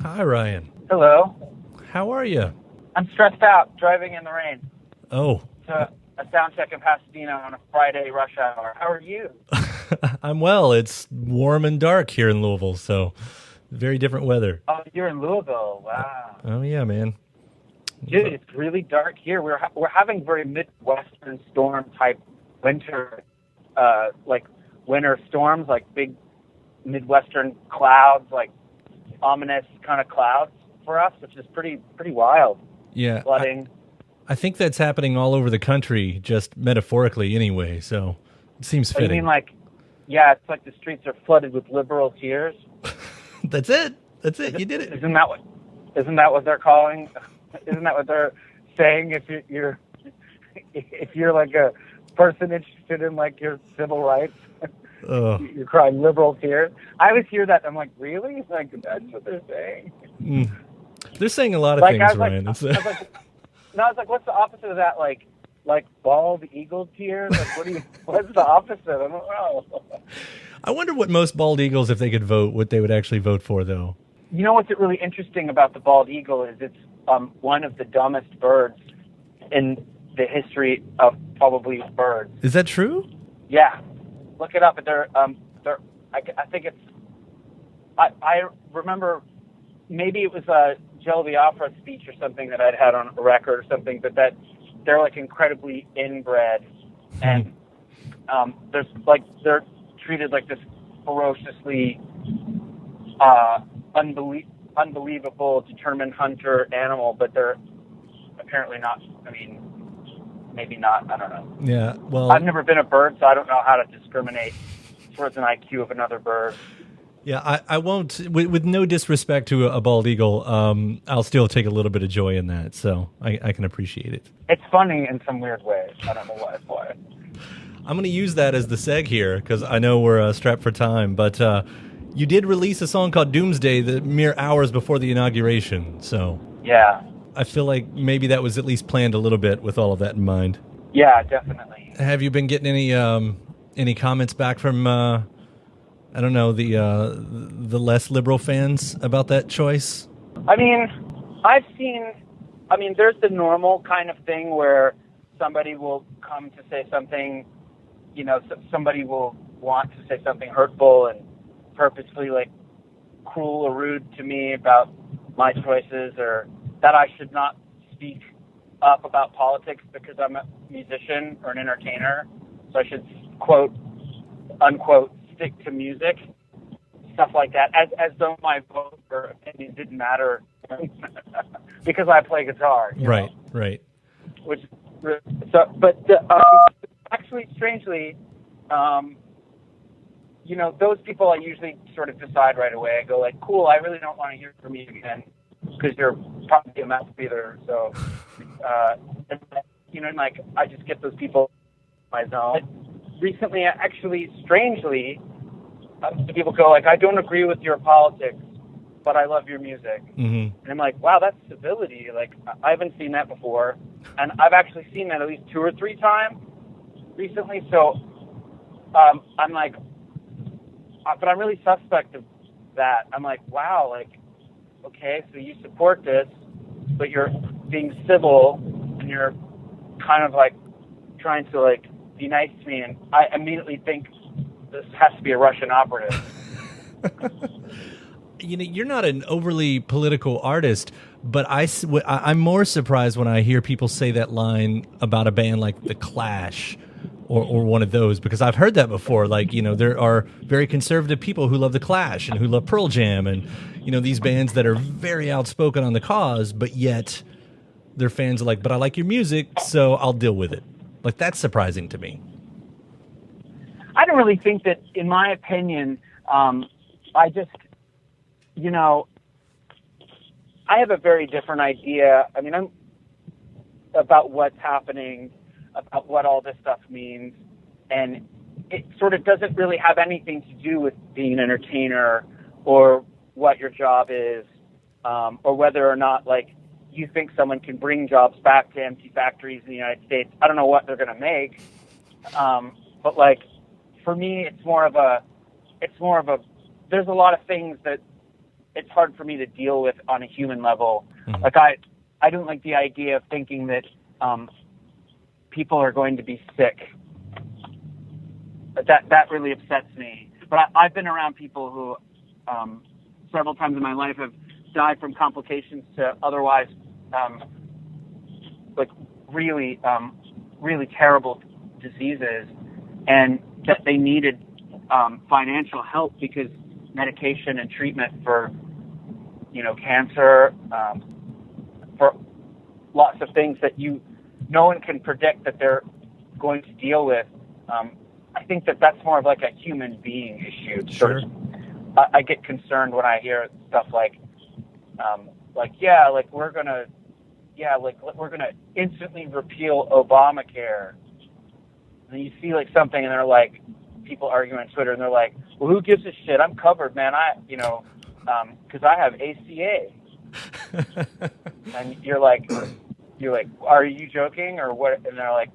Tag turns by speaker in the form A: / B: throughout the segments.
A: Hi, Ryan.
B: Hello.
A: How are you?
B: I'm stressed out driving in the rain
A: Oh.
B: to a sound check in Pasadena on a Friday rush hour. How are you?
A: I'm well. It's warm and dark here in Louisville, so very different weather.
B: Oh, you're in Louisville. Wow.
A: Oh, yeah, man.
B: Dude, it's really dark here. We're having very Midwestern storm type winter, like winter storms, like big Midwestern clouds, like ominous kind of clouds for us, which is pretty wild.
A: Yeah.
B: Flooding.
A: I think that's happening all over the country, just metaphorically anyway, so it seems
B: Oh, you
A: fitting.
B: mean like, yeah, it's like the streets are flooded with liberal tears?
A: That's it. That's it. You did it.
B: Isn't that what they're calling? Isn't that what they're saying? If you're like a person interested in like your civil rights, you're crying liberal tears. I always hear that. I'm like, really? Like that's what they're saying?
A: They're saying a lot of things, Ryan.
B: I was like, what's the opposite of that? Like bald eagle tears? Like what's the opposite? I don't know.
A: I wonder what most bald eagles, if they could vote, what they would actually vote for, though.
B: You know what's really interesting about the bald eagle is it's one of the dumbest birds in the history of probably birds.
A: Is that true?
B: Yeah, look it up. I think it's. I remember maybe it was a Joe Biafra speech or something that I'd had on a record or something, but that they're like incredibly inbred, and they're treated like this ferociously unbelievable, determined hunter animal, but they're apparently not. I mean, maybe not. I don't know.
A: Yeah, well,
B: I've never been a bird, so I don't know how to discriminate towards an IQ of another bird.
A: Yeah, I won't, with no disrespect to a bald eagle, I'll still take a little bit of joy in that, so I can appreciate it.
B: It's funny in some weird ways. I don't know why.
A: I'm going to use that as the seg here, because I know we're strapped for time, but you did release a song called Doomsday the mere hours before the inauguration, so
B: yeah,
A: I feel like maybe that was at least planned a little bit with all of that in mind.
B: Yeah, definitely.
A: Have you been getting any comments back from I don't know, the less liberal fans about that choice?
B: I mean, there's the normal kind of thing where somebody will come to say something, somebody will want to say something hurtful and purposefully like cruel or rude to me about my choices, or that I should not speak up about politics because I'm a musician or an entertainer, so I should quote unquote stick to music, stuff like that, as though my vote or opinion didn't matter because I play guitar.
A: Right.
B: Which, actually, strangely, those people I usually sort of decide right away. I go like, cool, I really don't want to hear from you again because you're probably a mouth breather. So, I just get those people in my zone. Recently, actually, strangely, people go like, I don't agree with your politics, but I love your music. Mm-hmm. And I'm like, wow, that's civility. Like, I haven't seen that before. And I've actually seen that at least 2 or 3 times recently. So I'm like, but I'm really suspect of that. I'm like, wow, like, okay, so you support this, but you're being civil and you're kind of like trying to like be nice to me. And I immediately think this has to be a Russian operative.
A: You're not an overly political artist, but I'm more surprised when I hear people say that line about a band like The Clash or one of those, because I've heard that before. Like, there are very conservative people who love The Clash and who love Pearl Jam and, these bands that are very outspoken on the cause, but yet their fans are like, but I like your music, so I'll deal with it. Like, that's surprising to me.
B: I don't really think that, in my opinion, I just, I have a very different idea. I mean, I'm about what's happening, about what all this stuff means, and it sort of doesn't really have anything to do with being an entertainer or what your job is, or whether or not, like, you think someone can bring jobs back to empty factories in the United States. I don't know what they're going to make, but, like, for me, it's more of a, there's a lot of things that it's hard for me to deal with on a human level.
A: Mm-hmm.
B: Like I don't like the idea of thinking that people are going to be sick. That really upsets me. But I've been around people who several times in my life have died from complications to otherwise like really terrible diseases, and that they needed financial help because medication and treatment for cancer, for lots of things that no one can predict that they're going to deal with. I think that that's more of like a human being issue.
A: Sure.
B: I get concerned when I hear stuff like we're gonna instantly repeal Obamacare. And you see like something, and they're like, people arguing on Twitter, and they're like, well, who gives a shit? I'm covered, man. Because I have ACA. And you're like, are you joking or what? And they're like,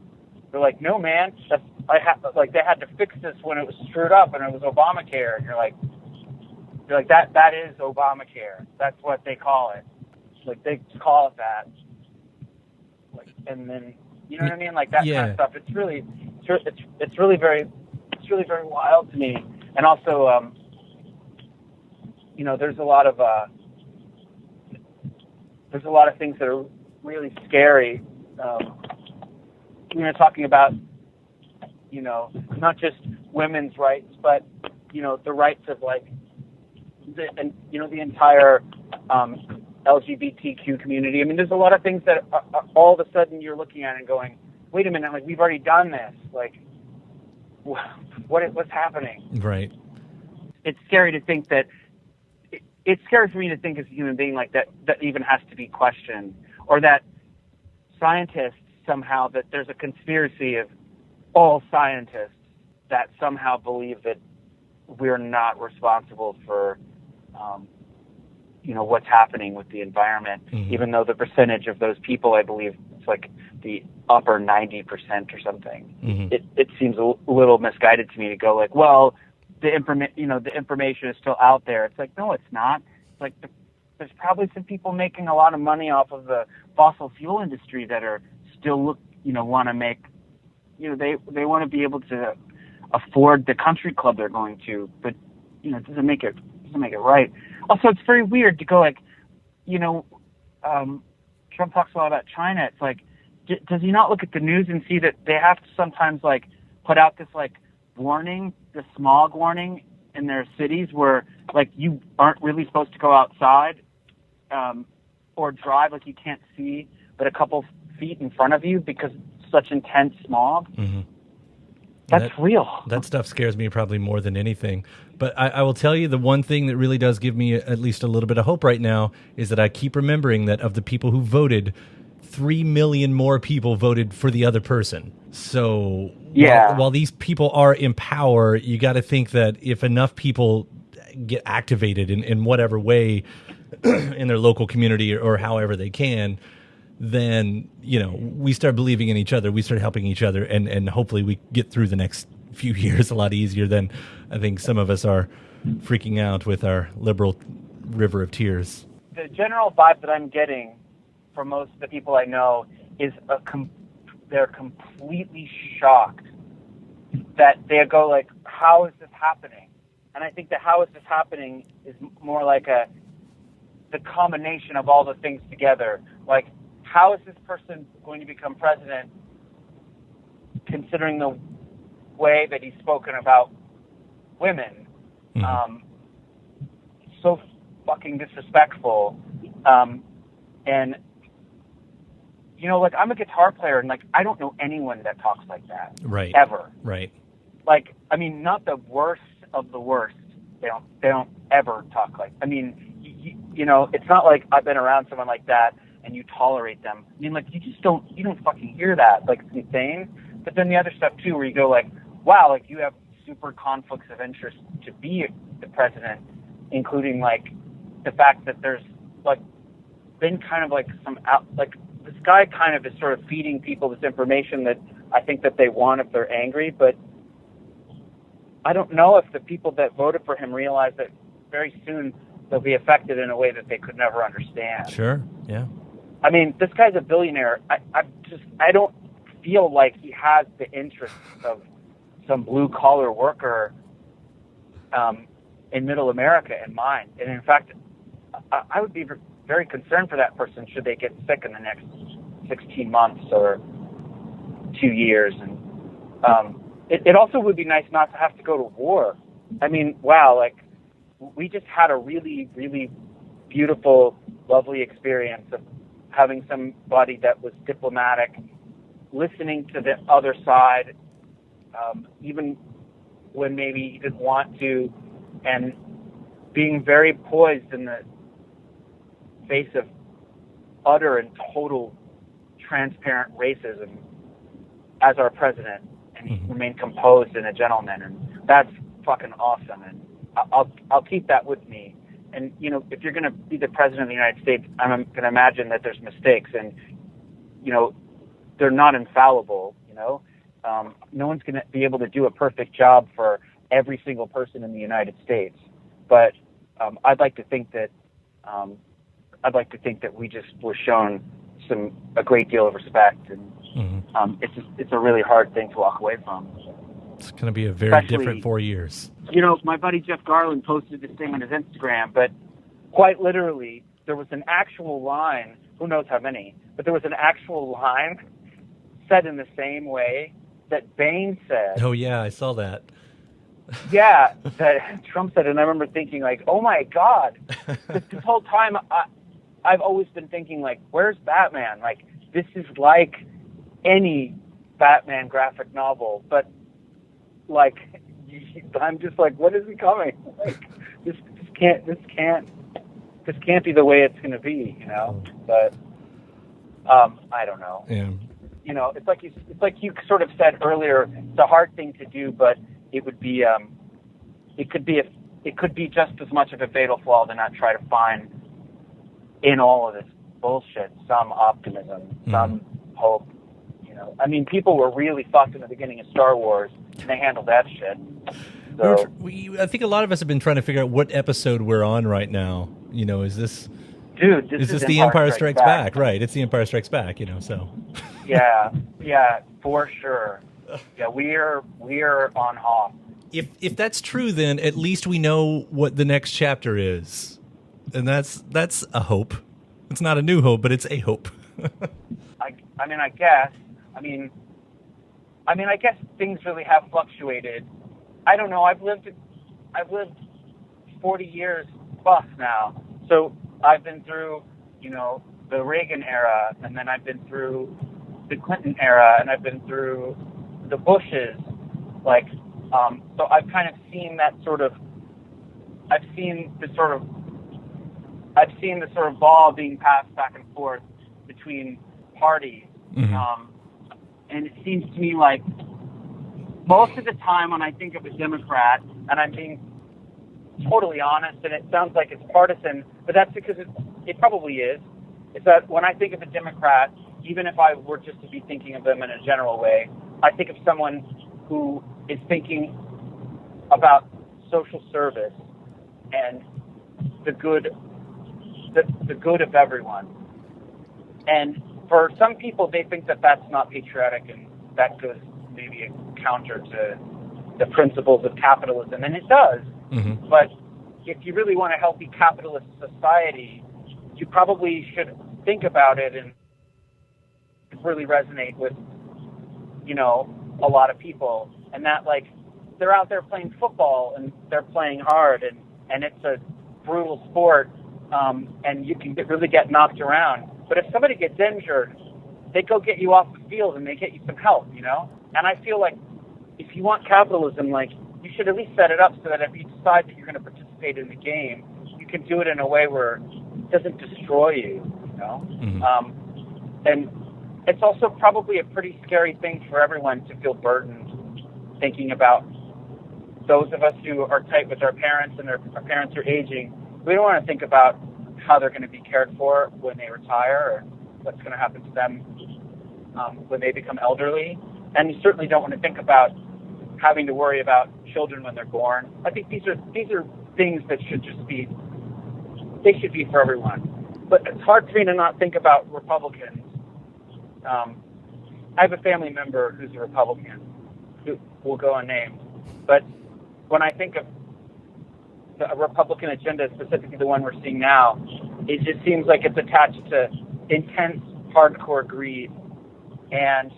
B: no, man. They had to fix this when it was screwed up, and it was Obamacare. And you're like, that is Obamacare. That's what they call it. Like they call it that. Like, and then you know what I mean? Like that kind of stuff. It's really very wild to me. And also, there's a lot of things that are really scary. Talking about, not just women's rights, but the rights of like the entire LGBTQ community. I mean, there's a lot of things that are, all of a sudden you're looking at and going, wait a minute, like we've already done this. Like, what's happening?
A: Right.
B: It's scary to think that. It's scary for me to think as a human being like that even has to be questioned, or that scientists somehow, that there's a conspiracy of all scientists that somehow believe that we're not responsible for what's happening with the environment,
A: mm-hmm.
B: even though the percentage of those people, I believe, it's like the upper 90% or something.
A: Mm-hmm.
B: It seems a little misguided to me to go like, well, the information is still out there. It's like, no, it's not. It's like there's probably some people making a lot of money off of the fossil fuel industry that are still want to make, they want to be able to afford the country club they're going to, but it doesn't make it right. Also, it's very weird to go like, Trump talks a lot about China. It's like, does he not look at the news and see that they have to sometimes like put out this like warning, the smog warning in their cities where like you aren't really supposed to go outside or drive, like you can't see but a couple feet in front of you because such intense smog.
A: Mm-hmm.
B: That's real.
A: That stuff scares me probably more than anything. But I will tell you, the one thing that really does give me at least a little bit of hope right now is that I keep remembering that of the people who voted, 3 million more people voted for the other person. So while these people are in power, you got to think that if enough people get activated in whatever way in their local community or however they can, then, we start believing in each other. We start helping each other. And hopefully we get through the next few years a lot easier than I think some of us are freaking out with our liberal river of tears.
B: The general vibe that I'm getting from most of the people I know is they're completely shocked that they go like, how is this happening? And I think that how is this happening is more like the combination of all the things together. Like, how is this person going to become president considering the way that he's spoken about women?
A: Mm-hmm.
B: So fucking disrespectful. And, like I'm a guitar player and like I don't know anyone that talks like that.
A: Right.
B: Ever.
A: Right.
B: Like, I mean, not the worst of the worst. They don't ever talk like, I mean, it's not like I've been around someone like that and you tolerate them. I mean, like, you don't fucking hear that. Like, it's insane. But then the other stuff, too, where you go, like, wow, like, you have super conflicts of interest to be the president, including, like, the fact that there's, like, been kind of, like, this guy kind of is sort of feeding people this information that I think that they want if they're angry, but I don't know if the people that voted for him realize that very soon they'll be affected in a way that they could never understand.
A: Sure. Yeah.
B: I mean, this guy's a billionaire. I don't feel like he has the interests of some blue-collar worker in middle America in mind. And in fact, I would be very concerned for that person should they get sick in the next 16 months or 2 years. And it also would be nice not to have to go to war. I mean, wow, like, we just had a really, really beautiful, lovely experience of having somebody that was diplomatic, listening to the other side, even when maybe he didn't want to, and being very poised in the face of utter and total transparent racism as our president, and he remained composed and a gentleman, and that's fucking awesome. And I'll keep that with me. And, you know, if you're going to be the president of the United States, I'm going to imagine that there's mistakes, and, you know, they're not infallible, you know. No one's going to be able to do a perfect job for every single person in the United States. But I'd like to think that we just were shown a great deal of respect, and it's a really hard thing to walk away from.
A: It's going to be a very different 4 years.
B: You know, my buddy Jeff Garland posted this thing on his Instagram, but quite literally, there was an actual line, who knows how many, but there was an actual line said in the same way that Bain said.
A: Oh, yeah, I saw that.
B: Yeah, that Trump said, and I remember thinking, like, oh my God. This whole time, I've always been thinking, like, where's Batman? Like, this is like any Batman graphic novel, but, like, I'm just like, what is he coming? Like, this can't be the way it's going to be, you know? But I don't know.
A: Yeah.
B: You know, it's like you sort of said earlier. It's a hard thing to do, but it would be it could be just as much of a fatal flaw to not try to find in all of this bullshit some optimism, some hope. You know, I mean, people were really fucked in the beginning of Star Wars, and they handled that shit. So,
A: I think a lot of us have been trying to figure out what episode we're on right now. You know, is this the Empire Strikes Back? Right, it's the Empire Strikes Back. You know, so.
B: Yeah, for sure. Yeah, we're on off.
A: If that's true, then at least we know what the next chapter is, and that's a hope. It's not a new hope, but it's a hope. I guess things really have fluctuated. I don't know. I've lived 40 years plus now, so I've been through, you know, the Reagan era, and then I've been through the Clinton era, and I've been through the Bushes, like, so I've kind of seen that sort of, I've seen the sort of ball being passed back and forth between parties, and it seems to me like most of the time when I think of a Democrat, and I'm being totally honest, and it sounds like it's partisan, but that's because it probably is that when I think of a Democrat, even if I were just to be thinking of them in a general way, I think of someone who is thinking about social service and the good of everyone. And for some people, they think that that's not patriotic, and that goes maybe a counter to the principles of capitalism, and it does. But if you really want a healthy capitalist society, you probably should think about it and really resonate with, you know, a lot of people, and that, like, they're out there playing football and they're playing hard, and it's a brutal sport, and you can really get knocked around. But if somebody gets injured, they go get you off the field and they get you some help, you know? And I feel like if you want capitalism, like, you should at least set it up so that if you decide that you're going to participate in the game, you can do it in a way where it doesn't destroy you, you know? And it's also probably a pretty scary thing for everyone to feel burdened thinking about those of us who are tight with our parents and our parents are aging. We don't want to think about how they're going to be cared for when they retire, or what's going to happen to them when they become elderly. And you certainly don't want to think about having to worry about children when they're born. I think these are things that should just be
B: they should be for everyone. But it's hard for me to not think about Republicans. I have a family member who's a Republican, who will go unnamed. But when I think of a Republican agenda, specifically the one we're seeing now, it just seems like it's attached to intense, hardcore greed and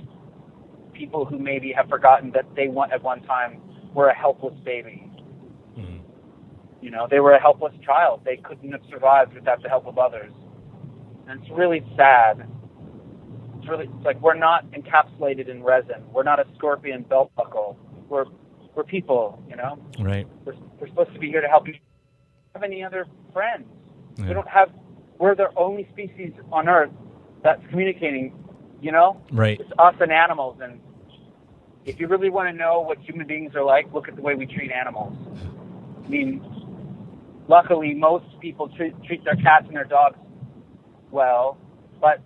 B: people who maybe have forgotten that they at one time were a helpless baby. Mm-hmm. You know, they were a helpless child. They couldn't have survived without the help of others. And it's really sad. It's like we're not encapsulated in resin. We're not a scorpion belt buckle. We're people, you know?
A: Right.
B: We're supposed to be here to help you. Have any other friends?
A: Yeah.
B: We're the only species on Earth that's communicating, you know?
A: Right.
B: It's us and animals. And if you really want to know what human beings are like, look at the way we treat animals. I mean, luckily, most people treat their cats and their dogs well, but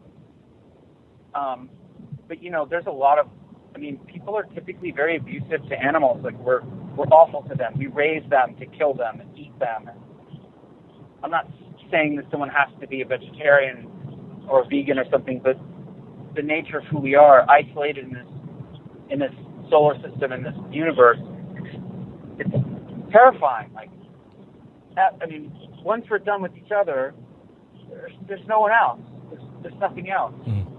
B: you know, there's a lot of, I mean, people are typically very abusive to animals. Like we're awful to them. We raise them to kill them and eat them. I'm not saying that someone has to be a vegetarian or a vegan or something, but the nature of who we are, isolated in this solar system, in this universe, it's terrifying. Like, I mean, once we're done with each other, there's no one else. There's nothing else. Mm.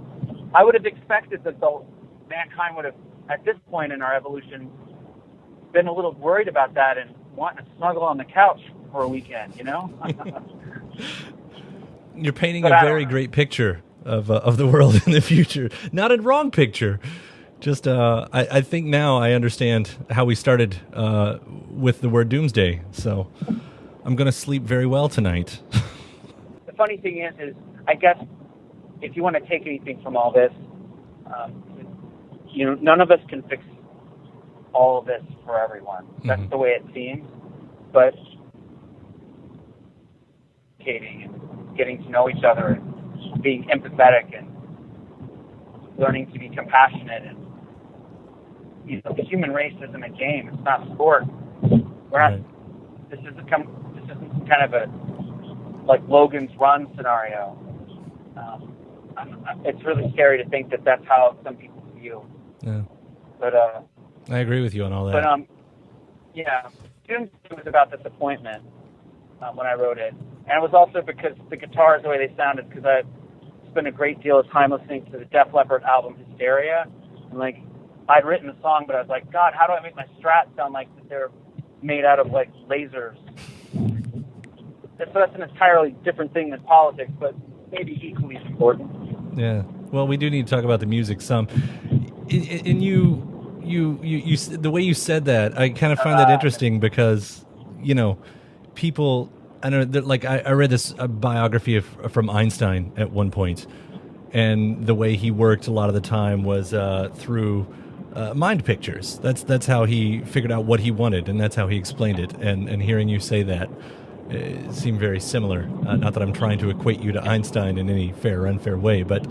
B: I would have expected that mankind would have, at this point in our evolution, been a little worried about that and wanting to snuggle on the couch for a weekend, you know?
A: You're painting a very great picture of the world in the future. Not a wrong picture. Just, I think now I understand how we started with the word doomsday. So I'm going to sleep very well tonight.
B: The funny thing is I guess if you want to take anything from all this, you know, none of us can fix all of this for everyone. That's the way it seems. But getting to know each other and being empathetic and learning to be compassionate, and you know, the human race isn't a game. It's not sport. We're not. Right. This isn't kind of a like Logan's Run scenario. It's really scary to think that that's how some people feel.
A: Yeah.
B: But
A: I agree with you on all that.
B: But yeah, Doomsday was about disappointment when I wrote it, and it was also because the guitars, the way they sounded, because I spent a great deal of time listening to the Def Leppard album Hysteria, and like I'd written a song, but I was like, God, how do I make my Strat sound like they're made out of like lasers? So that's an entirely different thing than politics, but maybe equally as important.
A: Yeah. Well, we do need to talk about the music some. And you the way you said that, I kind of find that interesting because, you know, people, I don't know, like I read this biography from Einstein at one point, and the way he worked a lot of the time was through mind pictures. That's how he figured out what he wanted, and that's how he explained it. And hearing you say that, it seemed very similar. Not that I'm trying to equate you to Einstein in any fair or unfair way, but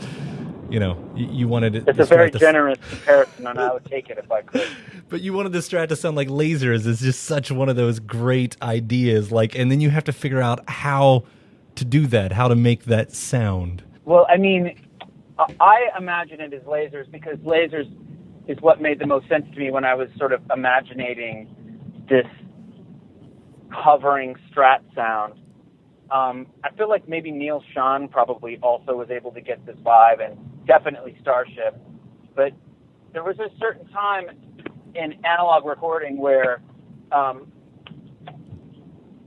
A: you know, you wanted it.
B: It's a very generous comparison, and I would take it if I could.
A: But you wanted the Strat to sound like lasers. It's just such one of those great ideas. Like, and then you have to figure out how to do that, how to make that sound.
B: Well, I mean, I imagine it as lasers because lasers is what made the most sense to me when I was sort of imagining this hovering Strat sound. I feel like maybe Neil Schon probably also was able to get this vibe, and definitely Starship. But there was a certain time in analog recording where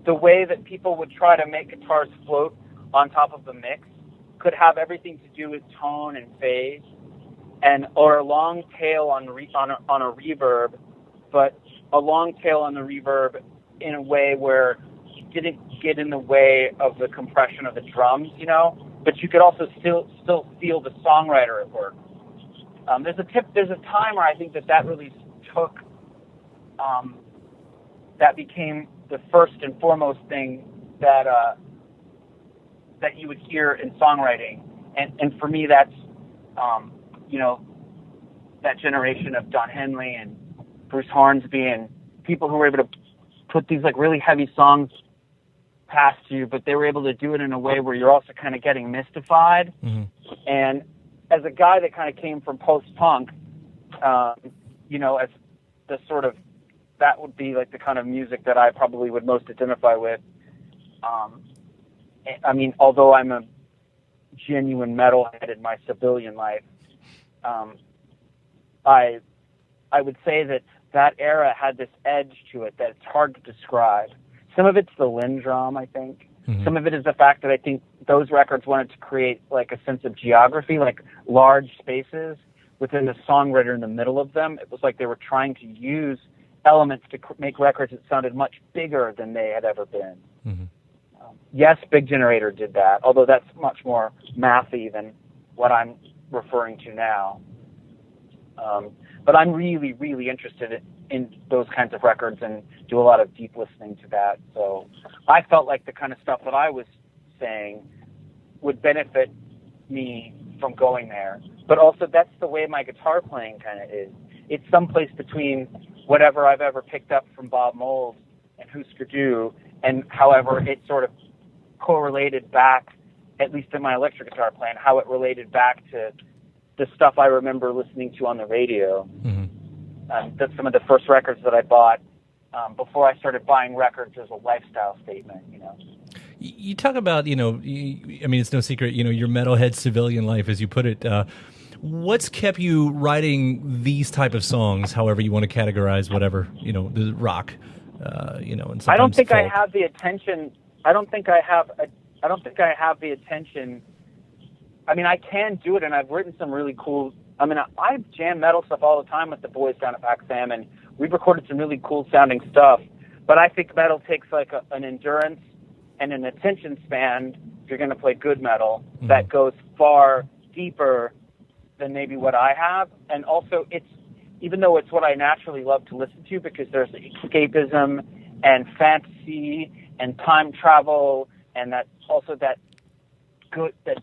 B: the way that people would try to make guitars float on top of the mix could have everything to do with tone and phase, or a long tail on a reverb, but a long tail on the reverb in a way where it didn't get in the way of the compression of the drums, you know, but you could also still feel the songwriter at work. There's a time where I think that really took, that became the first and foremost thing that you would hear in songwriting, and for me that's, you know, that generation of Don Henley and Bruce Hornsby and people who were able to put these like really heavy songs past you, but they were able to do it in a way where you're also kind of getting mystified.
A: Mm-hmm.
B: And as a guy that kind of came from post-punk, you know, as the sort of, that would be like the kind of music that I probably would most identify with. I mean, although I'm a genuine metalhead in my civilian life, I would say that era had this edge to it that it's hard to describe. Some of it's the Lindrum, I think. Mm-hmm. Some of it is the fact that I think those records wanted to create like a sense of geography, like large spaces within the songwriter in the middle of them. It was like they were trying to use elements to make records that sounded much bigger than they had ever been. Mm-hmm. Yes, Big Generator did that, although that's much more mathy than what I'm referring to now. But I'm really, really interested in those kinds of records and do a lot of deep listening to that. So I felt like the kind of stuff that I was saying would benefit me from going there. But also that's the way my guitar playing kind of is. It's someplace between whatever I've ever picked up from Bob Mould and Husker Du, and however it sort of correlated back, at least in my electric guitar playing, how it related back to the stuff I remember listening to on the radio. Mm-hmm. That's some of the first records that I bought before I started buying records as a lifestyle statement, you know.
A: You talk about, you know, I mean, it's no secret, you know, your metalhead civilian life, as you put it. What's kept you writing these type of songs, however you want to categorize whatever, you know, the rock, you know, and sometimes
B: I don't think
A: folk.
B: I have the attention. I don't think I have the attention. I mean, I can do it, and I've written some really cool. I mean, I jam metal stuff all the time with the boys down at Pac Sam, and we've recorded some really cool sounding stuff. But I think metal takes like an endurance and an attention span, if you're going to play good metal, mm-hmm. that goes far deeper than maybe what I have. And also, it's, even though it's what I naturally love to listen to, because there's escapism and fantasy and time travel, and that also that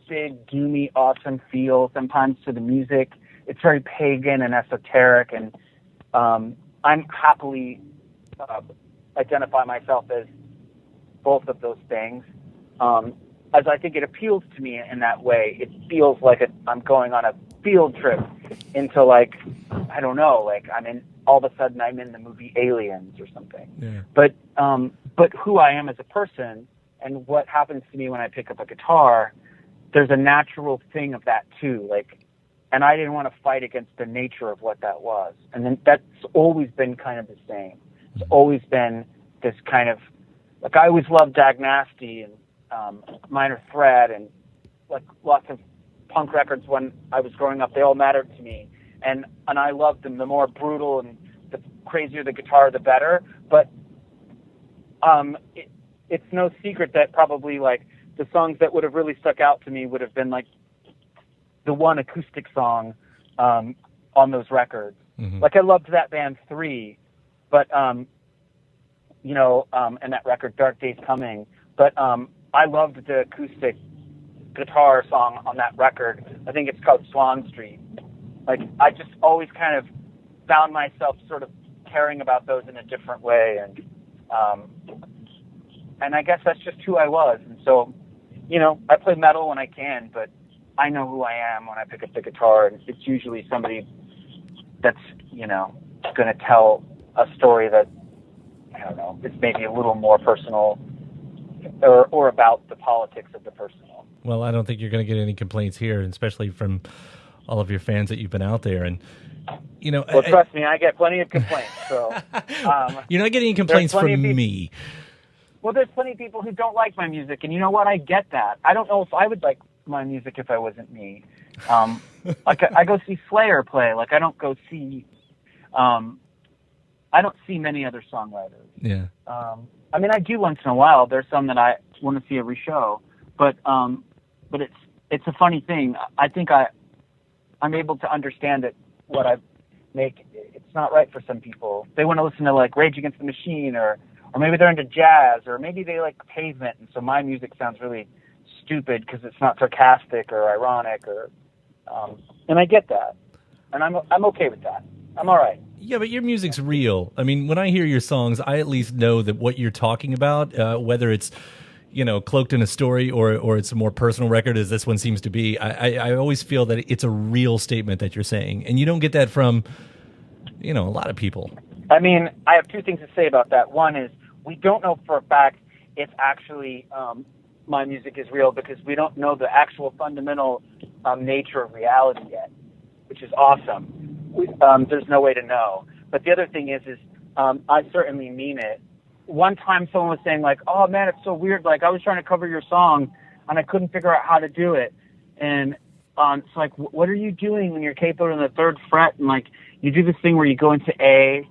B: big, doomy, awesome feel sometimes to the music. It's very pagan and esoteric, and I'm happily identify myself as both of those things. As I think it appeals to me in that way. It feels like I'm going on a field trip into, like, I don't know, like all of a sudden I'm in the movie Aliens or something. Yeah. But who I am as a person and what happens to me when I pick up a guitar, there's a natural thing of that too. Like, and I didn't want to fight against the nature of what that was. And then that's always been kind of the same. It's always been this kind of, like, I always loved Dag Nasty and Minor Threat and like lots of punk records when I was growing up. They all mattered to me, and I loved them. The more brutal and the crazier the guitar, the better. But it's no secret that probably like the songs that would have really stuck out to me would have been like the one acoustic song on those records. Mm-hmm. Like I loved that band 3, but you know, and that record Dark Days Coming. But I loved the acoustic guitar song on that record. I think it's called Swan Street. Like, I just always kind of found myself sort of caring about those in a different way, and I guess that's just who I was. And so, you know, I play metal when I can, but I know who I am when I pick up the guitar, and it's usually somebody that's, you know, going to tell a story that, I don't know, it's maybe a little more personal or about the politics of the personal.
A: Well, I don't think you're going to get any complaints here, especially from all of your fans that you've been out there. And, you know,
B: well, trust me, I get plenty of complaints. So
A: you're not getting any complaints from me.
B: Well, there's plenty of people who don't like my music, and you know what? I get that. I don't know if I would like my music if I wasn't me. Like I go see Slayer play. Like I don't go see. I don't see many other songwriters.
A: Yeah.
B: I mean, I do once in a while. There's some that I want to see every show, but it's a funny thing. I think I'm able to understand that what I make, it's not right for some people. They want to listen to like Rage Against the Machine, or maybe they're into jazz, or maybe they like Pavement, and so my music sounds really stupid because it's not sarcastic or ironic, or and I get that, and I'm okay with that. I'm all right.
A: Yeah, but your music's real. I mean, when I hear your songs, I at least know that what you're talking about, whether it's, cloaked in a story, or it's a more personal record, as this one seems to be. I always feel that it's a real statement that you're saying, and you don't get that from, a lot of people.
B: I mean, I have two things to say about that. One is we don't know for a fact if actually my music is real, because we don't know the actual fundamental nature of reality yet, which is awesome. There's no way to know. But the other thing is I certainly mean it. One time someone was saying, like, oh, man, it's so weird. Like, I was trying to cover your song, and I couldn't figure out how to do it. And it's like, what are you doing when you're capable in the third fret? And, like, you do this thing where you go into A,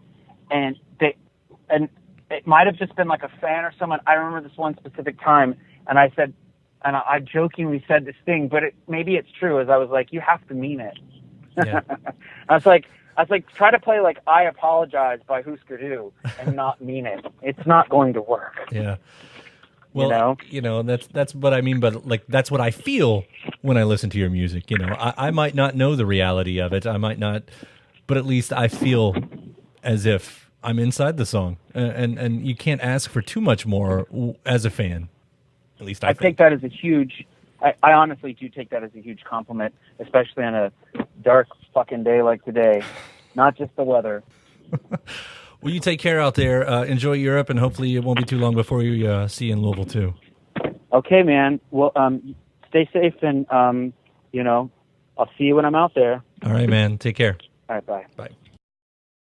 B: and it might have just been, like, a fan or someone. I remember this one specific time, and I said, and I jokingly said this thing, but maybe it's true, as I was like, you have to mean it. Yeah. I was like, try to play like I Apologize by Husker Du and not mean it. It's not going to work.
A: Yeah. Well, that's what I mean, but like, that's what I feel when I listen to your music. I might not know the reality of it. I might not, but at least I feel as if I'm inside the song, and you can't ask for too much more as a fan. At least I
B: take that as a huge, I honestly do take that as a huge compliment, especially on a dark fucking day like today. Not just the weather.
A: Well, you take care out there. Enjoy Europe, and hopefully it won't be too long before you see you in Louisville too.
B: Okay, man. Well, stay safe, and I'll see you when I'm out there.
A: All right, man. Take care.
B: All right, bye.
A: Bye.